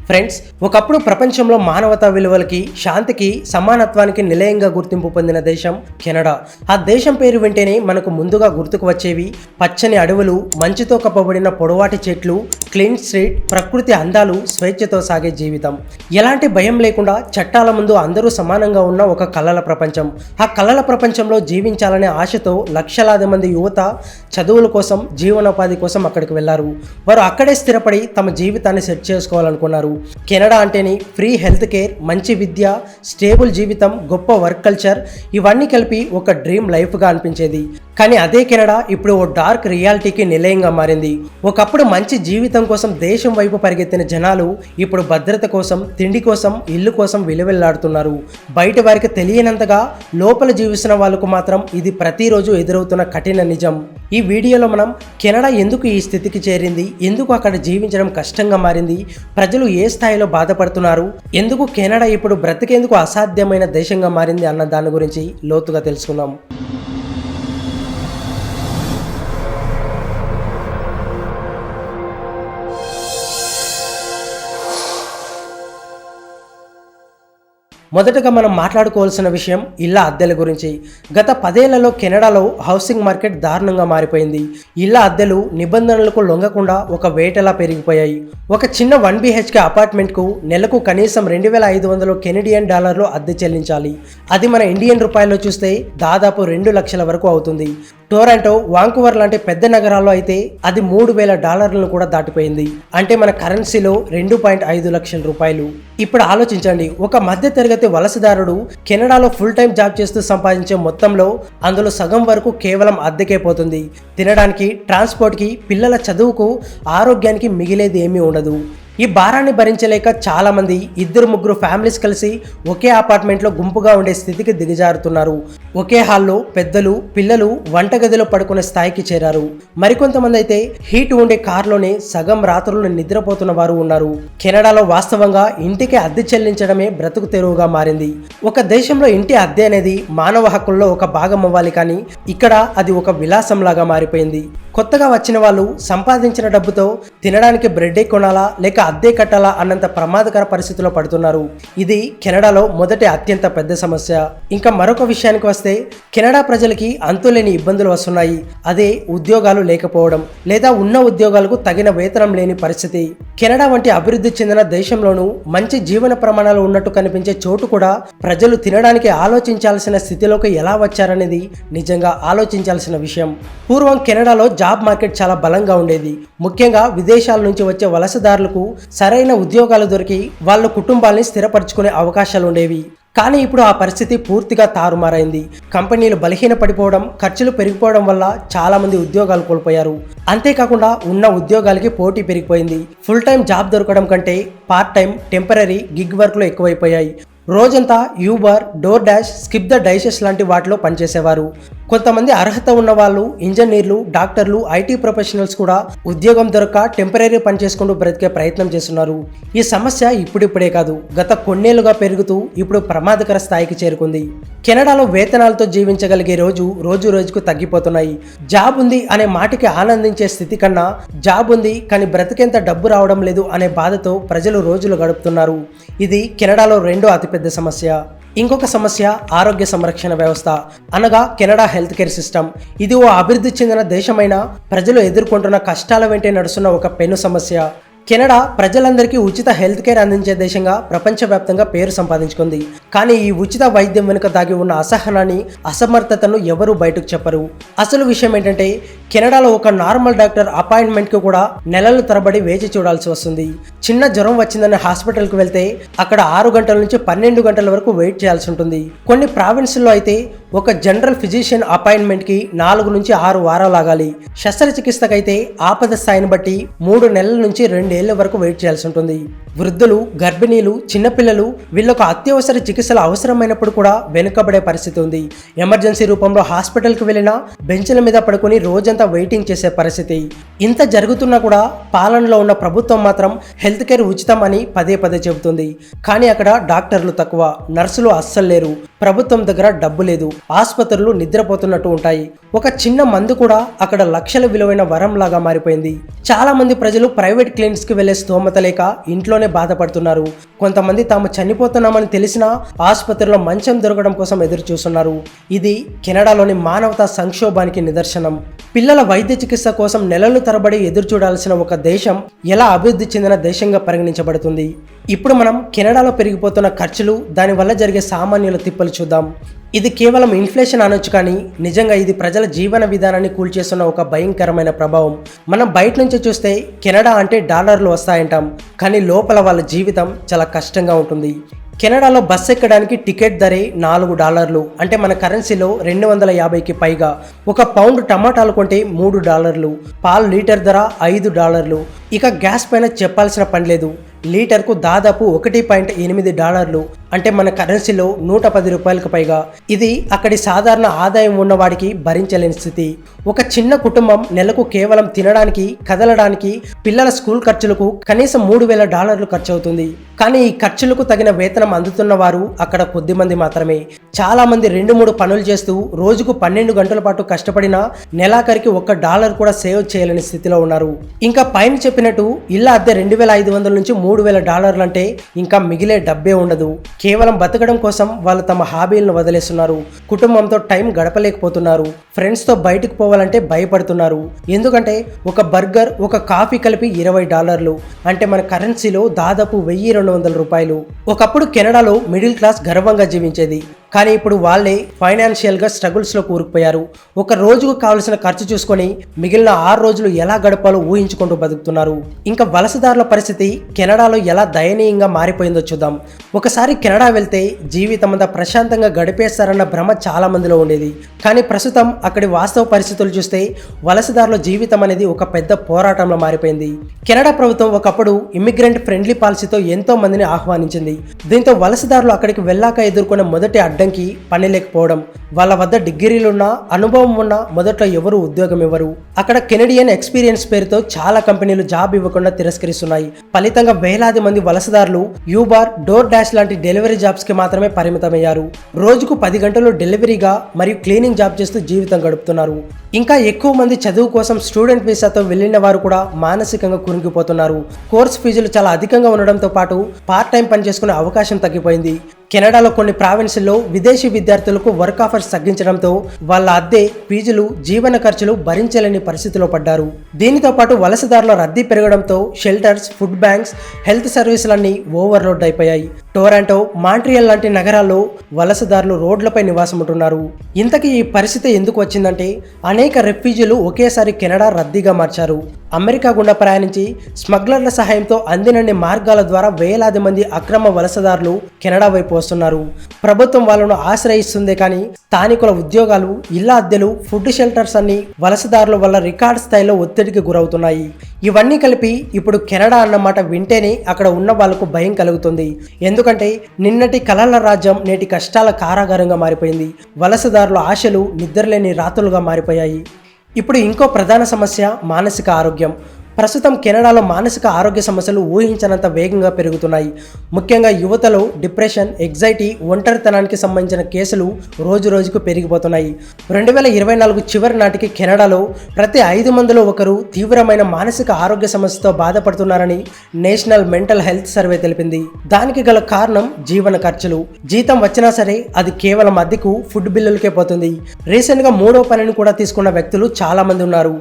Friends, ఒకప్పుడు ప్రపంచంలో మానవతా విలువలకి, శాంతికి, సమానత్వానికి నిలయంగా గుర్తింపు పొందిన దేశం కెనడా. ఆ దేశం పేరు వింటేనే మనకు ముందుగా గుర్తుకు వచ్చేవి పచ్చని అడవులు, మంచుతో కప్పబడిన పొడవాటి చెట్లు, క్లీన్ స్ట్రీట్, ప్రకృతి అందాలు, స్వేచ్ఛతో సాగే జీవితం. ఎలాంటి భయం లేకుండా చట్టాల ముందు అందరూ సమానంగా ఉన్న ఒక కలల ప్రపంచం. ఆ కలల ప్రపంచంలో జీవించాలనే ఆశతో లక్షలాది మంది యువత చదువుల కోసం, జీవనోపాధి కోసం అక్కడికి వెళ్లారు. వారు అక్కడే స్థిరపడి తమ జీవితాన్ని సెట్ చేసుకోవాలనుకున్నారు. కెనడా అంటేనే ఫ్రీ హెల్త్ కేర్, మంచి విద్య, స్టేబుల్ జీవితం, గొప్ప వర్క్ కల్చర్, ఇవన్నీ కలిపి ఒక డ్రీమ్ లైఫ్గా అనిపించేది. కానీ అదే కెనడా ఇప్పుడు ఓ డార్క్ రియాలిటీకి నిలయంగా మారింది. ఒకప్పుడు మంచి జీవితం కోసం దేశం వైపు పరిగెత్తిన జనాలు ఇప్పుడు భద్రత కోసం, తిండి కోసం, ఇల్లు కోసం విలువెల్లాడుతున్నారు. బయట వారికి తెలియనంతగా లోపల జీవిస్తున్న వాళ్ళకు మాత్రం ఇది ప్రతిరోజు ఎదురవుతున్న కఠిన నిజం. ఈ వీడియోలో మనం కెనడా ఎందుకు ఈ స్థితికి చేరింది, ఎందుకు అక్కడ జీవించడం కష్టంగా మారింది, ప్రజలు ఏ స్థాయిలో బాధపడుతున్నారు, ఎందుకు కెనడా ఇప్పుడు బ్రతికేందుకు అసాధ్యమైన దేశంగా మారింది అన్న దాని గురించి లోతుగా తెలుసుకుందాం. మొదటగా మనం మాట్లాడుకోవాల్సిన విషయం ఇళ్ల అద్దెల గురించి. గత 10 ఏళ్లలో కెనడాలో హౌసింగ్ మార్కెట్ దారుణంగా మారిపోయింది. ఇళ్ల అద్దెలు నిబంధనలకు లొంగకుండా ఒక వేటలా పెరిగిపోయాయి. ఒక చిన్న 1 BHK అపార్ట్మెంట్కు నెలకు కనీసం 2,500 కెనడియన్ డాలర్లు అద్దె చెల్లించాలి. అది మన ఇండియన్ రూపాయల్లో చూస్తే దాదాపు 2 లక్షల వరకు అవుతుంది. టొరంటో, వాంకూవర్ లాంటి పెద్ద నగరాల్లో అయితే అది $3,000 కూడా దాటిపోయింది. అంటే మన కరెన్సీలో 2.5 లక్షల రూపాయలు. ఇప్పుడు ఆలోచించండి, ఒక మధ్య తరగతి వలసదారుడు కెనడాలో ఫుల్ టైం జాబ్ చేస్తూ సంపాదించే మొత్తంలో అందులో సగం వరకు కేవలం అద్దెకే పోతుంది. తినడానికి, ట్రాన్స్పోర్ట్కి, పిల్లల చదువుకు, ఆరోగ్యానికి మిగిలేది ఏమీ ఉండదు. ఈ భారాన్ని భరించలేక చాలామంది 2-3 ఫ్యామిలీస్ కలిసి ఒకే అపార్ట్మెంట్లో గుంపుగా ఉండే స్థితికి దిగజారుతున్నారు. ఒకే హాల్లో పెద్దలు, పిల్లలు వంటగదిలో పడుకునే స్థాయికి చేరారు. మరికొంతమంది అయితే హీట్ ఉండే కార్లోనే సగం రాత్రులు నిద్రపోతున్న వారు ఉన్నారు. కెనడాలో వాస్తవంగా ఇంటికి అద్దె చెల్లించడమే బ్రతుకు తెరువుగా మారింది. ఒక దేశంలో ఇంటి అద్దె అనేది మానవ హక్కుల్లో ఒక భాగం అవ్వాలి, కానీ ఇక్కడ అది ఒక విలాసంలాగా మారిపోయింది. కొత్తగా వచ్చిన వాళ్ళు సంపాదించిన డబ్బుతో తినడానికి బ్రెడ్డే కొనాలా లేక అద్దె కట్టాలా అన్నంత ప్రమాదకర పరిస్థితిలో పడుతున్నారు. ఇది కెనడాలో మొదటి అత్యంత పెద్ద సమస్య. ఇంకా మరొక విషయానికి వస్తే, కెనడా ప్రజలకి అంతులేని ఇబ్బందులు వస్తున్నాయి. అదే ఉద్యోగాలు లేకపోవడం, లేదా ఉన్న ఉద్యోగాలకు తగిన వేతనం లేని పరిస్థితి. కెనడా వంటి అభివృద్ధి చెందిన దేశంలోనూ మంచి జీవన ప్రమాణాలు ఉన్నట్టు కనిపించే చోటు కూడా ప్రజలు తినడానికి ఆలోచించాల్సిన స్థితిలోకి ఎలా వచ్చారనేది నిజంగా ఆలోచించాల్సిన విషయం. పూర్వం కెనడాలో జాబ్ మార్కెట్ చాలా బలంగా ఉండేది. ముఖ్యంగా విదేశాల నుంచి వచ్చే వలసదారులకు సరైన ఉద్యోగాలు దొరికి వాళ్ళ కుటుంబాల్ని స్థిరపరచుకునే అవకాశాలు ఉండేవి. కానీ ఇప్పుడు ఆ పరిస్థితి పూర్తిగా తారుమారైంది. కంపెనీలు బలహీన పడిపోవడం, ఖర్చులు పెరిగిపోవడం వల్ల చాలా మంది ఉద్యోగాలు కోల్పోయారు. అంతేకాకుండా ఉన్న ఉద్యోగాలకి పోటీ పెరిగిపోయింది. ఫుల్ టైం జాబ్ దొరకడం కంటే పార్ట్ టైం, టెంపరరీ గిగ్ వర్క్లు ఎక్కువైపోయాయి. రోజంతా Uber, door dash, skip the dices లాంటి వాటిలో పనిచేసేవారు. కొంతమంది అర్హత ఉన్న వాళ్ళు, ఇంజనీర్లు, డాక్టర్లు, ఐటీ ప్రొఫెషనల్స్ కూడా ఉద్యోగం దొరక్క టెంపరీ పనిచేసుకుంటూ బ్రతికే ప్రయత్నం చేస్తున్నారు. ఈ సమస్య ఇప్పుడిప్పుడే కాదు, గత కొన్నేళ్లుగా పెరుగుతూ ఇప్పుడు ప్రమాదకర స్థాయికి చేరుకుంది. కెనడాలో వేతనాలతో జీవించగలిగే రోజు రోజుకు తగ్గిపోతున్నాయి. జాబ్ ఉంది అనే మాటకి ఆనందించే స్థితి కన్నా, జాబ్ ఉంది కానీ బ్రతికేంత డబ్బు రావడం లేదు అనే బాధతో ప్రజలు రోజులు గడుపుతున్నారు. ఇది కెనడాలో రెండో అతిపెద్ద సమస్య. ఇంకొక సమస్య ఆరోగ్య సంరక్షణ వ్యవస్థ, అనగా కెనడా హెల్త్ కేర్ సిస్టమ్. ఇది ఓ అభివృద్ధి చెందిన దేశమైన ప్రజలు ఎదుర్కొంటున్న కష్టాల వెంటే నడుస్తున్న ఒక పెను సమస్య. కెనడా ప్రజలందరికీ ఉచిత హెల్త్ కేర్ అందించే దేశంగా ప్రపంచవ్యాప్తంగా పేరు సంపాదించుకుంది. కానీ ఈ ఉచిత వైద్యం వెనుక దాగి ఉన్న అసహనాన్ని, అసమర్థతను ఎవరూ బయటకు చెప్పరు. అసలు విషయం ఏంటంటే, కెనడాలో ఒక నార్మల్ డాక్టర్ అపాయింట్మెంట్కి కూడా నెలల తరబడి వేచి చూడాల్సి వస్తుంది. చిన్న జ్వరం వచ్చిందని హాస్పిటల్కి వెళ్తే అక్కడ 6 గంటల నుంచి 12 గంటల వరకు వెయిట్ చేయాల్సి ఉంటుంది. కొన్ని ప్రావిన్స్లో అయితే ఒక జనరల్ ఫిజిషియన్ అపాయింట్మెంట్కి 4 నుంచి 6 వారాలు ఆగాలి. శస్త్రచికిత్సకైతే ఆపద స్థాయిని బట్టి 3 నెలల నుంచి 2 ఏళ్ల వరకు వెయిట్ చేయాల్సి ఉంటుంది. వృద్ధులు, గర్భిణీలు, చిన్నపిల్లలు వీళ్ళకు అత్యవసర చికిత్సలు అవసరమైనప్పుడు కూడా వెనుకబడే పరిస్థితి ఉంది. ఎమర్జెన్సీ రూపంలో హాస్పిటల్కి వెళ్ళినా బెంచ్ల మీద పడుకొని రోజంతా వెయిటింగ్ చేసే పరిస్థితి. ఇంత జరుగుతున్నా కూడా పాలనలో ఉన్న ప్రభుత్వం మాత్రం హెల్త్ కేర్ ఉచితం అని పదే పదే చెబుతుంది. కానీ అక్కడ డాక్టర్లు తక్కువ, నర్సులు అస్సలు లేరు, ప్రభుత్వం దగ్గర డబ్బు లేదు, ఆసుపత్రులు నిద్రపోతున్నట్టు ఉంటాయి. ఒక చిన్న మందు కూడా అక్కడ లక్షల విలువైన వరం లాగా మారిపోయింది. చాలా మంది ప్రజలు ప్రైవేట్ క్లినిక్స్ కి వెళ్లే స్తోమత లేక ఇంట్లోనే బాధపడుతున్నారు. కొంతమంది తాము చనిపోతున్నామని తెలిసినా ఆసుపత్రిలో మంచం దొరకడం కోసం ఎదురు చూస్తున్నారు. ఇది కెనడాలోని మానవతా సంక్షోభానికి నిదర్శనం. పిల్లల వైద్య చికిత్స కోసం నెలలు తరబడి ఎదురు చూడాల్సిన ఒక దేశం ఎలా అభివృద్ధి చెందిన దేశంగా పరిగణించబడుతుంది. ఇప్పుడు మనం కెనడాలో పెరిగిపోతున్న ఖర్చులు, దానివల్ల జరిగే సామాన్యుల తిప్పలు చూద్దాం. ఇది కేవలం ఇన్ఫ్లేషన్ అనొచ్చు, కానీ నిజంగా ఇది ప్రజల జీవన విధానాన్ని కూల్చేస్తున్న ఒక భయంకరమైన ప్రభావం. మనం బయట నుంచి చూస్తే కెనడా అంటే డాలర్లు వస్తాయంటాం, కానీ లోపల వాళ్ళ జీవితం చాలా కష్టంగా ఉంటుంది. కెనడాలో బస్ ఎక్కడానికి టికెట్ ధరే $4, అంటే మన కరెన్సీలో 250కి పైగా. ఒక పౌండ్ టమాటాలు కొంటే $3, పాలు లీటర్ ధర $5. ఇక గ్యాస్ పైన చెప్పాల్సిన పని లేదు, లీటర్కు దాదాపు $1.8, అంటే మన కరెన్సీలో $110కు పైగా. ఇది అక్కడి సాధారణ ఆదాయం ఉన్నవాడికి భరించలేని స్థితి. ఒక చిన్న కుటుంబం నెలకు కేవలం తినడానికి, కదలడానికి, పిల్లల స్కూల్ ఖర్చులకు కనీసం $3,000 ఖర్చు అవుతుంది. కానీ ఈ ఖర్చులకు తగిన వేతనం అందుతున్న వారు అక్కడ కొద్దిమంది మాత్రమే. చాలా మంది 2-3 పనులు చేస్తూ రోజుకు 12 గంటల పాటు కష్టపడినా నెలాఖరికి $1 కూడా సేవ్ చేయలేని స్థితిలో ఉన్నారు. ఇంకా పైన చెప్పినట్టు ఇళ్ళ అద్దె $2,500 నుంచి $3,000 అంటే ఇంకా మిగిలే డబ్బే ఉండదు. కేవలం బతకడం కోసం వాళ్ళు తమ హాబీలను వదిలేస్తున్నారు. కుటుంబంతో టైం గడపలేకపోతున్నారు. ఫ్రెండ్స్తో బయటకు పోవాలంటే భయపడుతున్నారు. ఎందుకంటే ఒక బర్గర్, ఒక కాఫీ కలిపి $20, అంటే మన కరెన్సీలో దాదాపు $1,200. ఒకప్పుడు కెనడాలో మిడిల్ క్లాస్ గర్వంగా జీవించేది, కానీ ఇప్పుడు వాళ్ళే ఫైనాన్షియల్గా స్ట్రగుల్స్లో కూరుకుపోయారు. ఒక రోజుకు కావలసిన ఖర్చు చూసుకొని మిగిలిన 6 రోజులు ఎలా గడపాలో ఊహించుకుంటూ బతుకుతున్నారు. ఇంకా వలసదారుల పరిస్థితి కెనడాలో ఎలా దయనీయంగా మారిపోయిందో చూద్దాం. ఒకసారి కెనడా వెళ్తే జీవితం అంతా ప్రశాంతంగా గడిపేస్తారన్న భ్రమ చాలా మందిలో ఉండేది. కానీ ప్రస్తుతం అక్కడి వాస్తవ పరిస్థితులు చూస్తే వలసదారుల జీవితం అనేది ఒక పెద్ద పోరాటంలో మారిపోయింది. కెనడా ప్రభుత్వం ఒకప్పుడు ఇమ్మిగ్రెంట్ ఫ్రెండ్లీ పాలసీతో ఎంతో మందిని ఆహ్వానించింది. దీంతో వలసదారులు అక్కడికి వెళ్ళాక ఎదుర్కొనే మొదటి అడ్డంకి పని లేకపోవడం. వాళ్ళ వద్ద డిగ్రీలున్నా, అనుభవం ఉన్నా మొదట్లో ఎవరు ఉద్యోగం ఇవ్వరు. అక్కడ కెనడియన్ ఎక్స్పీరియన్స్ పేరుతో చాలా కంపెనీలు జాబ్ ఇవ్వకుండా తిరస్కరిస్తున్నాయి. ఫలితంగా వేలాది మంది వలసదారులు యూబర్, డోర్ డాష్ లాంటి డెలివరీ జాబ్స్ కి మాత్రమే పరిమితమయ్యారు. రోజుకు 10 గంటలు డెలివరీగా మరియు క్లీనింగ్ జాబ్ చేస్తూ జీవితం గడుపుతున్నారు. ఇంకా ఎక్కువ మంది చదువు కోసం స్టూడెంట్ వీసాతో వెళ్లిన వారు కూడా మానసికంగా కురింగిపోతున్నారు. కోర్స్ ఫీజులు చాలా అధికంగా ఉండడంతో పాటు పార్ట్ టైం పని చేసుకునే అవకాశం తగ్గిపోయింది. కెనడాలో కొన్ని ప్రావిన్సుల్లో విదేశీ విద్యార్థులకు వర్క్ ఆఫర్స్ తగ్గించడంతో వాళ్ళ అద్దె, ఫీజులు, జీవన ఖర్చులు భరించలేని పరిస్థితిలో పడ్డారు. దీనితో పాటు వలసదారుల రద్దీ పెరగడంతో షెల్టర్స్, ఫుడ్ బ్యాంక్స్, హెల్త్ సర్వీసులన్నీ ఓవర్లోడ్ అయిపోయాయి. టొరంటో, మాంట్రియల్ లాంటి నగరాల్లో వలసదారులు రోడ్లపై నివాసం ఉంటున్నారు. ఇంతకీ ఈ పరిస్థితి ఎందుకు వచ్చిందంటే అనేక రెఫ్యూజీలు ఒకేసారి కెనడా రద్దీగా మార్చారు. అమెరికా గుండా ప్రయాణించి స్మగ్లర్ల సహాయంతో అందినన్ని మార్గాల ద్వారా వేలాది మంది అక్రమ వలసదారులు కెనడా వైపు వస్తున్నారు. ప్రభుత్వం వాళ్ళను ఆశ్రయిస్తుందే కానీ స్థానికుల ఉద్యోగాలు, ఇళ్ల అద్దెలు, ఫుడ్ షెల్టర్స్ అన్ని వలసదారుల వల్ల రికార్డ్ స్థాయిలో ఒత్తిడికి గురవుతున్నాయి. ఇవన్నీ కలిపి ఇప్పుడు కెనడా అన్నమాట వింటేనే అక్కడ ఉన్న వాళ్లకు భయం కలుగుతుంది. ఎందుకంటే నిన్నటి కలల రాజ్యం నేటి కష్టాల కారాగారంగా మారిపోయింది. వలసదారుల ఆశలు నిద్రలేని రాత్రులుగా మారిపోయాయి. ఇప్పుడు ఇంకో ప్రధాన సమస్య మానసిక ఆరోగ్యం. ప్రస్తుతం కెనడాలో మానసిక ఆరోగ్య సమస్యలు ఊహించనంత వేగంగా పెరుగుతున్నాయి. ముఖ్యంగా యువతలో డిప్రెషన్, ఎగ్జైటీ, ఒంటరితనానికి సంబంధించిన కేసులు రోజు రోజుకు పెరిగిపోతున్నాయి. 2024 చివరి నాటికి కెనడాలో ప్రతి 5 మందిలో ఒకరు తీవ్రమైన మానసిక ఆరోగ్య సమస్యతో బాధపడుతున్నారని నేషనల్ మెంటల్ హెల్త్ సర్వే తెలిపింది. దానికి గల కారణం జీవన ఖర్చులు. జీతం వచ్చినా సరే అది కేవలం అద్దెకు, ఫుడ్ బిల్లులకే పోతుంది. రీసెంట్గా 3వ పనిని కూడా తీసుకున్న వ్యక్తులు చాలా మంది ఉన్నారు.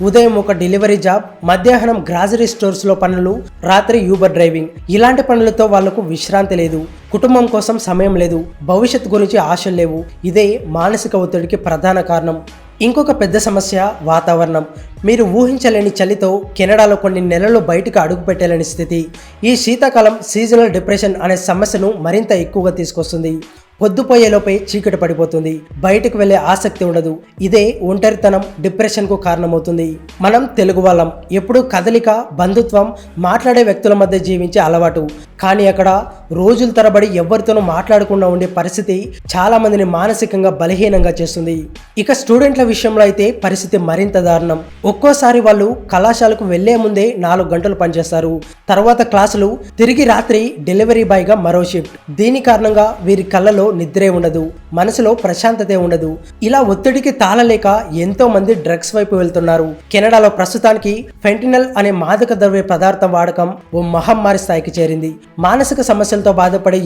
ఉదయం ఒక డెలివరీ జాబ్, మధ్యాహ్నం గ్రాసరీ స్టోర్స్ లో పనులు, రాత్రి యూబర్ డ్రైవింగ్. ఇలాంటి పనులతో వాళ్లకు విశ్రాంతి లేదు, కుటుంబం కోసం సమయం లేదు, భవిష్యత్తు గురించి ఆశలు లేవు. ఇదే మానసిక ఒత్తిడికి ప్రధాన కారణం. ఇంకొక పెద్ద సమస్య వాతావరణం. మీరు ఊహించలేని చలితో కెనడాలో కొన్ని నెలలు బయటకు అడుగు పెట్టలేని స్థితి. ఈ శీతాకాలం సీజనల్ డిప్రెషన్ అనే సమస్యను మరింత ఎక్కువగా తీసుకొస్తుంది. పొద్దుపోయేలోపై చీకటి పడిపోతుంది, బయటకు వెళ్లే ఆసక్తి ఉండదు. ఇదే ఒంటరితనం, డిప్రెషన్కు కారణమవుతుంది. మనం తెలుగు వాళ్ళం, ఎప్పుడూ కదలిక, బంధుత్వం, మాట్లాడే వ్యక్తుల మధ్య జీవించే అలవాటు. కానీ అక్కడ రోజుల తరబడి ఎవరితోనూ మాట్లాడకుండా ఉండే పరిస్థితి చాలా మందిని మానసికంగా బలహీనంగా చేస్తుంది. ఇక స్టూడెంట్ల విషయంలో అయితే పరిస్థితి మరింత దారుణం. ఒక్కోసారి వాళ్ళు కళాశాలకు వెళ్లే ముందే 4 గంటలు పనిచేస్తారు. తర్వాత క్లాసులు, తిరిగి రాత్రి డెలివరీ బాయ్ గా మరో షిఫ్ట్. దీని కారణంగా వీరి కళ్ళలో నిద్రే ఉండదు, మనసులో ప్రశాంతతే ఉండదు. ఇలా ఒత్తిడికి తాళలేక ఎంతో మంది డ్రగ్స్ వైపు వెళ్తున్నారు. కెనడాలో ప్రస్తుతానికి ఫెంటినల్ అనే మాదక ద్రవ్య పదార్థం వాడకం ఓ మహమ్మారి స్థాయికి చేరింది. మానసిక సమస్యలతో బాధపడే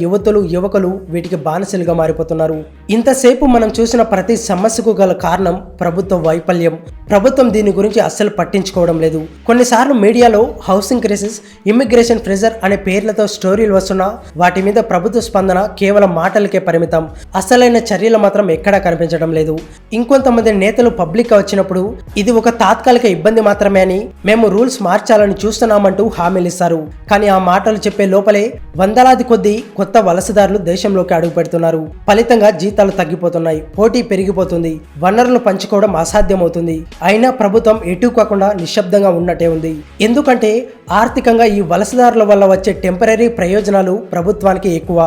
యువకులు వీటికి బానిసలుగా మారిపోతున్నారు. ఇంతసేపు మనం చూసిన ప్రతి సమస్యకు గల కారణం ప్రభుత్వ వైఫల్యం. ప్రభుత్వం దీని గురించి అస్సలు పట్టించుకోవడం లేదు. కొన్నిసార్లు మీడియాలో హౌసింగ్ క్రైసిస్, ఇమ్మిగ్రేషన్ ప్రెజర్ అనే పేర్లతో స్టోరీలు వస్తున్నా వాటి మీద ప్రభుత్వ స్పందన కేవలం మాటలకే పరిమితం. అసలైన చర్యలు మాత్రం ఎక్కడా కనిపించడం లేదు. ఇంకొంతమంది నేతలు పబ్లిక్ గా వచ్చినప్పుడు ఇది ఒక తాత్కాలిక ఇబ్బంది మాత్రమే అని, మేము రూల్స్ మార్చాలని చూస్తున్నామంటూ హామీలు ఇస్తారు. కానీ ఆ మాటలు చెప్పే లోపలే వందలాది కొద్ది కొత్త వలసదారులు దేశంలోకి అడుగు పెడుతున్నారు. ఫలితంగా జీతాలు తగ్గిపోతున్నాయి, పోటీ పెరిగిపోతుంది, వనరులు పంచుకోవడం అసాధ్యమవుతుంది. అయినా ప్రభుత్వం ఎటు కాకుండా నిశ్శబ్దంగా ఉన్నట్టే ఉంది. ఎందుకంటే ఆర్థికంగా ఈ వలసదారుల వల్ల వచ్చే టెంపరీ ప్రయోజనాలు ప్రభుత్వానికి ఎక్కువ.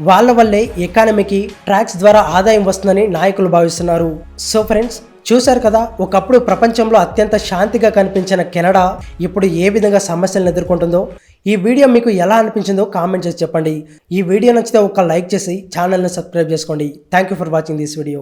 వాళ్ళ వల్లే ఎకానమీకి ట్యాక్స్ ద్వారా ఆదాయం వస్తుందని నాయకులు భావిస్తున్నారు. సో ఫ్రెండ్స్, చూశారు కదా, ఒకప్పుడు ప్రపంచంలో అత్యంత శాంతిగా కనిపించిన కెనడా ఇప్పుడు ఏ విధంగా సమస్యలను ఎదుర్కొంటుందో. ఈ వీడియో మీకు ఎలా అనిపించిందో కామెంట్ చేసి చెప్పండి. ఈ వీడియో నచ్చితే ఒక లైక్ చేసి ఛానల్ని సబ్స్క్రైబ్ చేసుకోండి. Thank you for watching this video.